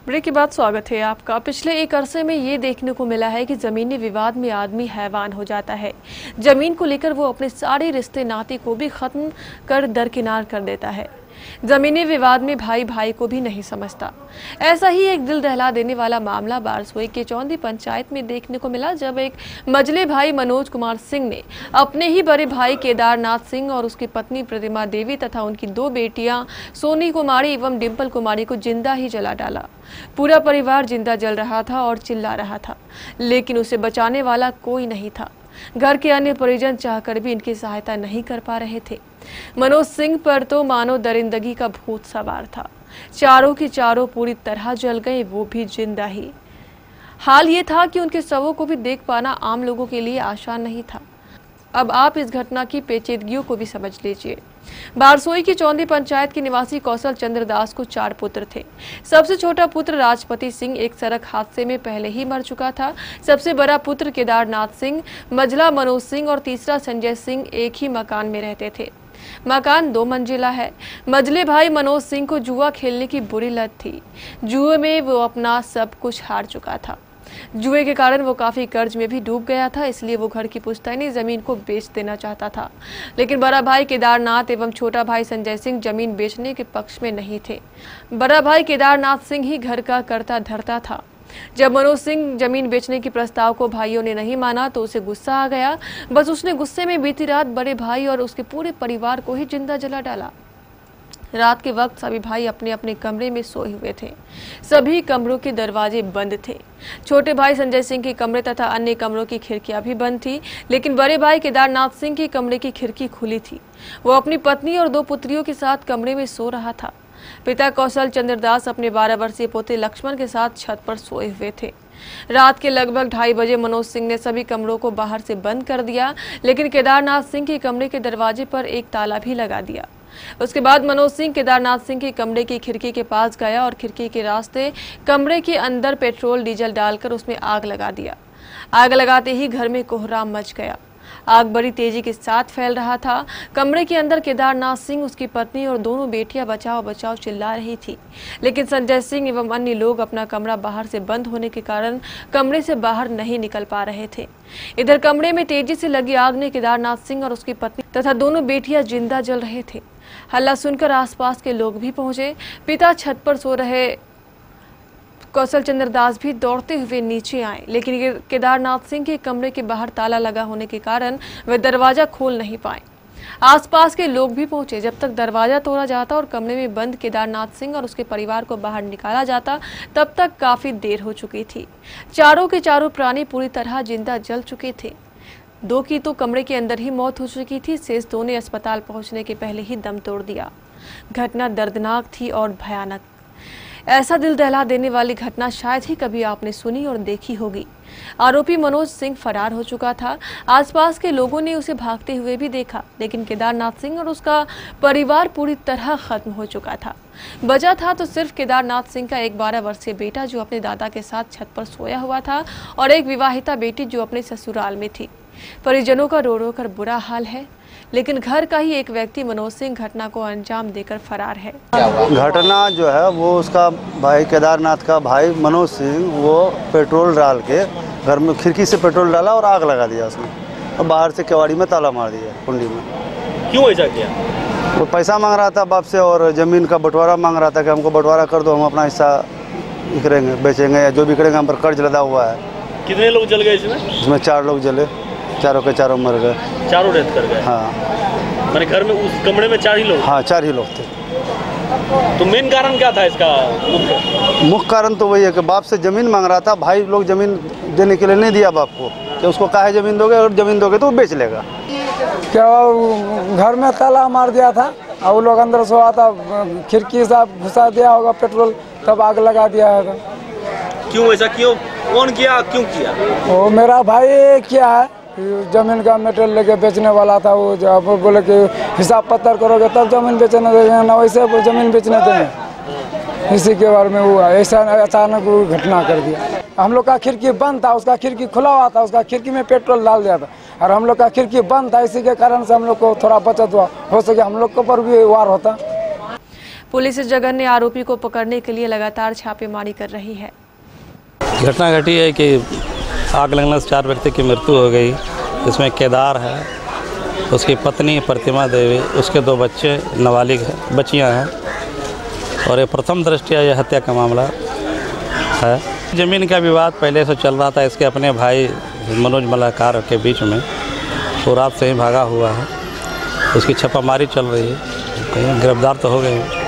Break के बाद स्वागत है आपका। पिछले एक अरसे में ये देखने को मिला है कि जमीनी विवाद में आदमी हैवान हो जाता है। जमीन को लेकर वो अपने सारे रिश्ते नाते को भी खत्म कर दरकिनार कर देता है। जमीनी विवाद में भाई भाई को भी नहीं समझता। ऐसा ही एक दिल दहला देने वाला मामला बारसोई के चौंदी पंचायत में देखने को मिला, जब एक मझले भाई मनोज कुमार सिंह ने अपने ही बड़े भाई केदारनाथ सिंह और उसकी पत्नी प्रतिमा देवी तथा उनकी दो बेटियां सोनी कुमारी एवं डिंपल कुमारी को जिंदा ही जला डाला। पूरा परिवार जिंदा जल रहा था और चिल्ला रहा था, लेकिन उसे बचाने वाला कोई नहीं था। घर के अन्य परिजन चाहकर भी इनकी सहायता नहीं कर पा रहे थे। मनोज सिंह पर तो मानो दरिंदगी का भूत सवार था। चारों की चारों पूरी तरह जल गए, वो भी जिंदा ही। हाल ये था कि उनके शवों को भी देख पाना आम लोगों के लिए आसान नहीं था। अब आप इस घटना की पेचीदगियों को भी समझ लीजिए। बारसोई की चौंदी पंचायत के निवासी कौशल चंद्र दास को 4 पुत्र थे। सबसे छोटा पुत्र राजपति सिंह एक सड़क हादसे में पहले ही मर चुका था। सबसे बड़ा पुत्र केदारनाथ सिंह, मझला मनोज सिंह और तीसरा संजय सिंह एक ही मकान में रहते थे। मकान 2 मंजिला है। मझले भाई मनोज सिंह को जुआ खेलने की बुरी लत थी। जुए में वो अपना सब कुछ हार चुका था। जुए के कारण वो काफी कर्ज में भी डूब गया था, इसलिए वो घर की पुश्तैनी जमीन को बेच देना चाहता था। लेकिन बड़ा भाई केदारनाथ एवं छोटा भाई संजय सिंह जमीन बेचने के पक्ष में नहीं थे। बड़ा भाई केदारनाथ सिंह ही घर का करता धरता था। जब मनोज सिंह जमीन बेचने के प्रस्ताव को भाइयों ने नहीं माना तो उसे गुस्सा आ गया। बस उसने गुस्से में बीती रात बड़े भाई और उसके पूरे परिवार को ही जिंदा जला डाला। रात के वक्त सभी भाई अपने अपने कमरे में सोए हुए थे। सभी कमरों के दरवाजे बंद थे। छोटे भाई संजय सिंह के कमरे तथा अन्य कमरों की खिड़कियां भी बंद थी, लेकिन बड़े भाई केदारनाथ सिंह के कमरे की खिड़की खुली थी। वो अपनी पत्नी और 2 पुत्रियों के साथ कमरे में सो रहा था। पिता कौशल चंद्र दास अपने 12 वर्षीय पोते लक्ष्मण के साथ छत पर सोए हुए थे। रात के लगभग 2:30 बजे मनोज सिंह ने सभी कमरों को बाहर से बंद कर दिया, लेकिन केदारनाथ सिंह के कमरे के दरवाजे पर एक ताला भी लगा दिया। उसके बाद मनोज सिंह केदारनाथ सिंह के कमरे की खिड़की के पास गया और खिड़की के रास्ते कमरे के अंदर पेट्रोल डीजल डालकर उसमें आग लगा दिया। आग लगाते ही घर में कोहराम मच गया। आग बड़ी तेजी के साथ फैल रहा था। कमरे के अंदर केदारनाथ सिंह, उसकी पत्नी और दोनों बेटियां बचाओ बचाओ चिल्ला रही थी, लेकिन संजय सिंह एवं अन्य लोग अपना कमरा बाहर से बंद होने के कारण कमरे से बाहर नहीं निकल पा रहे थे। इधर कमरे में तेजी से लगी आग ने केदारनाथ सिंह और उसकी पत्नी तथा दोनों बेटियां जिंदा जल रहे थे। हल्ला सुनकर आसपास के लोग भी पहुंचे। पिता छत पर सो रहे कौशल चंद्र दास भी दौड़ते हुए नीचे आए, लेकिन केदारनाथ सिंह के कमरे के बाहर ताला लगा होने के कारण वे दरवाजा खोल नहीं पाए। आसपास के लोग भी पहुंचे। जब तक दरवाजा तोड़ा जाता और कमरे में बंद केदारनाथ सिंह और उसके परिवार को बाहर निकाला जाता, तब तक काफी देर हो चुकी थी। चारों के चारों प्राणी पूरी तरह जिंदा जल चुके थे। 2 की तो कमरे के अंदर ही मौत हो चुकी थी। शेष 2 ने अस्पताल पहुंचने के पहले ही दम तोड़ दिया। घटना दर्दनाक थी और भयानक। ऐसा दिल दहला देने वाली घटना शायद ही कभी आपने सुनी और देखी होगी। आरोपी मनोज सिंह फरार हो चुका था। आसपास के लोगों ने उसे भागते हुए भी देखा, लेकिन केदारनाथ सिंह और उसका परिवार पूरी तरह खत्म हो चुका था। बचा था तो सिर्फ केदारनाथ सिंह का एक 12 वर्षीय बेटा जो अपने दादा के साथ छत पर सोया हुआ था, और एक विवाहिता बेटी जो अपने ससुराल में थी। परिजनों का रो रो कर बुरा हाल है, लेकिन घर का ही एक व्यक्ति मनोज सिंह घटना को अंजाम देकर फरार है। घटना जो है वो उसका भाई केदारनाथ का भाई मनोज सिंह, वो पेट्रोल डाल के घर में खिड़की से पेट्रोल डाला और आग लगा दिया उसने, और बाहर से केवाड़ी में ताला मार दिया कुंडी में। क्यों ऐसा किया? वो पैसा मांग रहा था बाप से और ज़मीन का बंटवारा मांग रहा था कि हमको बंटवारा कर दो, हम अपना हिस्सा करेंगे, बेचेंगे या जो भी करेंगे, हम पर कर्ज लदा हुआ है। कितने लोग जल गए इसमें? 4 लोग जले, चारों के चारों मर गए। चारों डेथ कर गए? हाँ। मेरे घर में उस कमरे में 4 ही लोग? हाँ, 4 ही लोग थे। तो मेन कारण क्या था इसका? मुख्य कारण तो वही है कि बाप से ज़मीन मांग रहा था। भाई लोग ज़मीन देने के लिए नहीं दिया बाप को, कि उसको काहे ज़मीन दोगे, और ज़मीन दोगे तो वो बेच लेगा। क्या घर में ताला मार दिया था और वो लोग अंदर सोया था, खिड़की से घुसा दिया होगा पेट्रोल, तब आग लगा दिया है। क्यों ऐसा? क्यों? कौन किया? क्यों किया? वो मेरा भाई किया है। जमीन का मेटेरियल लेके बेचने वाला था। वो जब बोले कि हिसाब पत्थर करोगे तब जमीन बेचने देंगे, ना वैसे वो जमीन बेचने देंगे। इसी के बारे में वो ऐसा अचानक वो घटना कर दिया। हम लोग का खिड़की बंद था, उसका खिड़की खुला हुआ था, उसका खिड़की में पेट्रोल डाल दिया था, और हम लोग का खिड़की बंद था। इसी के कारण से हम लोग को थोड़ा बचत हुआ, हो सके हम लोग के ऊपर भी वार होता। पुलिस इस जघन्य आरोपी को पकड़ने के लिए लगातार छापेमारी कर रही है। घटना घटी है कि आग लगने से 4 व्यक्ति की मृत्यु हो गई। इसमें केदार है, उसकी पत्नी प्रतिमा देवी, उसके 2 बच्चे नाबालिग हैं, बच्चियां हैं, और ये प्रथम दृष्टया यह हत्या का मामला है। ज़मीन का विवाद पहले से चल रहा था इसके अपने भाई मनोज मलाकार के बीच में। वो रात से ही भागा हुआ है, उसकी छापामारी चल रही है, कहीं गिरफ्तार तो हो गए।